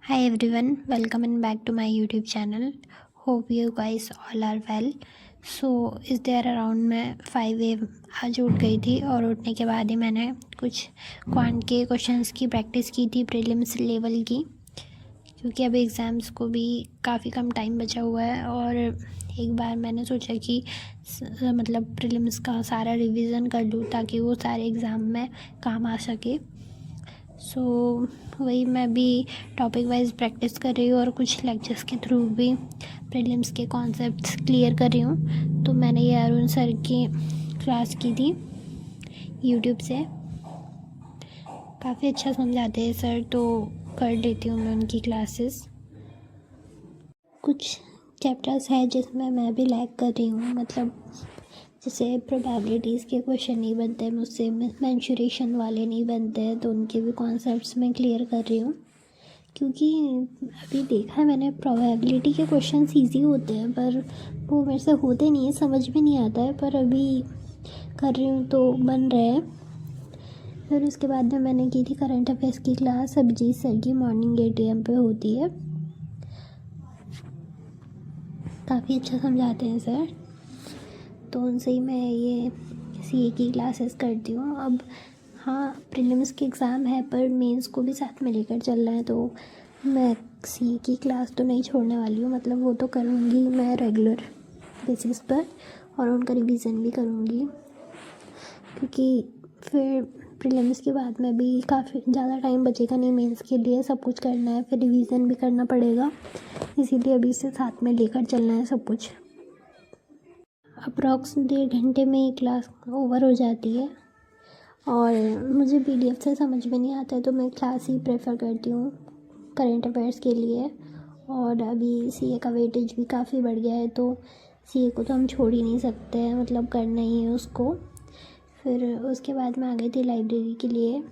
Hi everyone, welcome and back to my YouTube channel. Hope you guys all are well. इस there around मैं 5 AM आज उठ गई थी और उठने के बाद ही मैंने कुछ क्वांट के क्वेश्चंस की प्रैक्टिस की थी प्रीलिम्स लेवल की, क्योंकि अभी एग्ज़ाम्स को भी काफ़ी कम टाइम बचा हुआ है। और एक बार मैंने सोचा कि मतलब प्रीलिम्स का सारा रिवीजन कर लूँ ताकि वो सारे एग्ज़ाम में काम आ सके। वही मैं भी टॉपिक वाइज प्रैक्टिस कर रही हूँ और कुछ लेक्चर्स के थ्रू भी प्रीलिम्स के कॉन्सेप्ट्स क्लियर कर रही हूँ। तो मैंने ये अरुण सर की क्लास की थी यूट्यूब से, काफ़ी अच्छा समझाते हैं सर, तो कर लेती हूँ मैं उनकी क्लासेस। कुछ चैप्टर्स है जिसमें मैं भी लैग कर रही हूँ, मतलब जैसे प्रोबेबिलिटीज़ के क्वेश्चन नहीं बनते मुझसे, मेंशुरेशन वाले नहीं बनते हैं, तो उनके भी कॉन्सेप्ट्स मैं क्लियर कर रही हूँ। क्योंकि अभी देखा है मैंने, प्रोबेबिलिटी के क्वेश्चन ईजी होते हैं पर वो मेरे से होते नहीं है, समझ में नहीं आता है, पर अभी कर रही हूँ तो बन रहे हैं। फिर उसके बाद में मैंने की थी करंट अफेयर्स की क्लास, अभिजीत सर की, मॉर्निंग 8 AM पे होती है। काफ़ी अच्छा समझाते हैं सर, तो उनसे ही मैं ये CA की क्लासेस करती हूँ। अब हाँ, प्रीलिम्स के एग्ज़ाम है पर मेंस को भी साथ में लेकर चलना है, तो मैं CA की क्लास तो नहीं छोड़ने वाली हूँ, मतलब वो तो करूँगी मैं रेगुलर बेसिस पर, और उनका रिवीजन भी करूँगी, क्योंकि फिर प्रीलिम्स के बाद में भी काफ़ी ज़्यादा टाइम बचेगा नहीं मेंस के लिए, सब कुछ करना है, फिर रिवीजन भी करना पड़ेगा, इसीलिए अभी से साथ में लेकर चलना है सब कुछ। अप्रॉक्स 1.5 घंटे में ये क्लास ओवर हो जाती है और मुझे PDF से समझ में नहीं आता है, तो मैं क्लास ही प्रेफर करती हूँ करंट अफेयर्स के लिए। और अभी CA का वेटेज भी काफ़ी बढ़ गया है, तो CA को तो हम छोड़ ही नहीं सकते हैं, मतलब करना ही है उसको। फिर उसके बाद मैं आ गई थी लाइब्रेरी के लिए।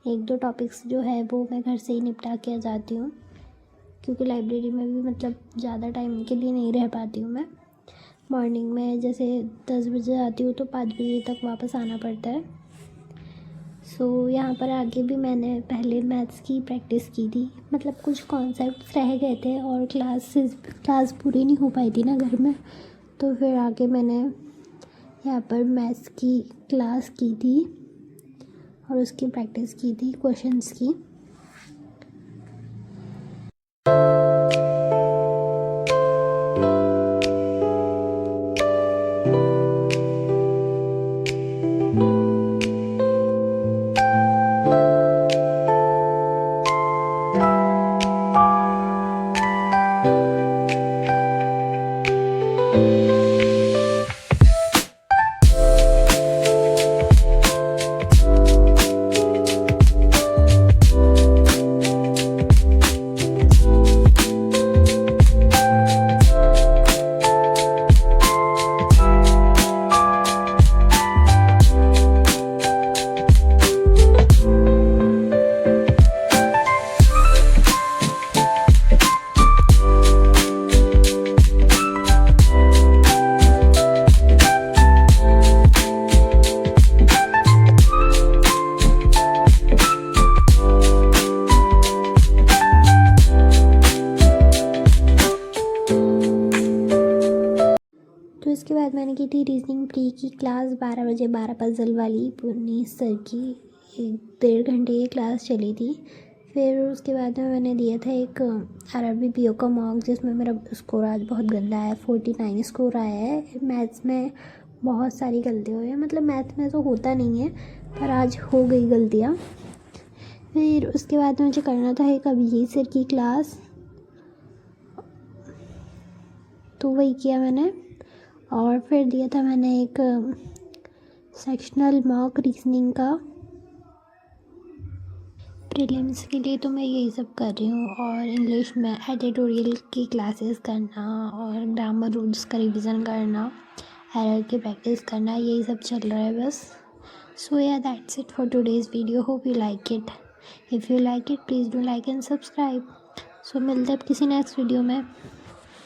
1-2 टॉपिक्स जो है वो मैं घर से ही निपटा के आ जाती हूँ, क्योंकि लाइब्रेरी में भी मतलब ज़्यादा टाइम के लिए नहीं रह पाती हूँ मैं। मॉर्निंग में जैसे 10 बजे आती हूँ तो 5 बजे तक वापस आना पड़ता है। यहाँ पर आके भी मैंने पहले मैथ्स की प्रैक्टिस की थी, मतलब कुछ कॉन्सेप्ट्स रह गए थे और क्लास पूरी नहीं हो पाई थी ना घर में, तो फिर आके मैंने यहाँ पर मैथ्स की क्लास की थी और उसकी प्रैक्टिस की थी क्वेश्चंस की। तो इसके बाद मैंने की थी रीजनिंग प्री की क्लास 12 बजे, 12 पजल वाली पुनीत सर की, 1.5 घंटे की क्लास चली थी। फिर उसके बाद में मैंने दिया था एक RRB PO का मॉक, जिसमें मेरा स्कोर आज बहुत गंदा आया, 49 स्कोर आया है। मैथ्स में बहुत सारी गलती हुई है, मतलब मैथ में तो होता नहीं है पर आज हो गई गलतियाँ। फिर उसके बाद मुझे करना था एक अभिजीत सर की क्लास, तो वही किया मैंने। और फिर दिया था मैंने एक सेक्शनल मॉक रीजनिंग का। प्रीलिम्स के लिए तो मैं यही सब कर रही हूँ, और इंग्लिश में एडिटोरियल की क्लासेस करना और ग्रामर रूल्स का रिवीजन करना, एरर की प्रैक्टिस करना, यही सब चल रहा है बस। या that's it for today's video, hope you like it. If you like it please do like and subscribe. मिलते हैं किसी नेक्स्ट वीडियो में।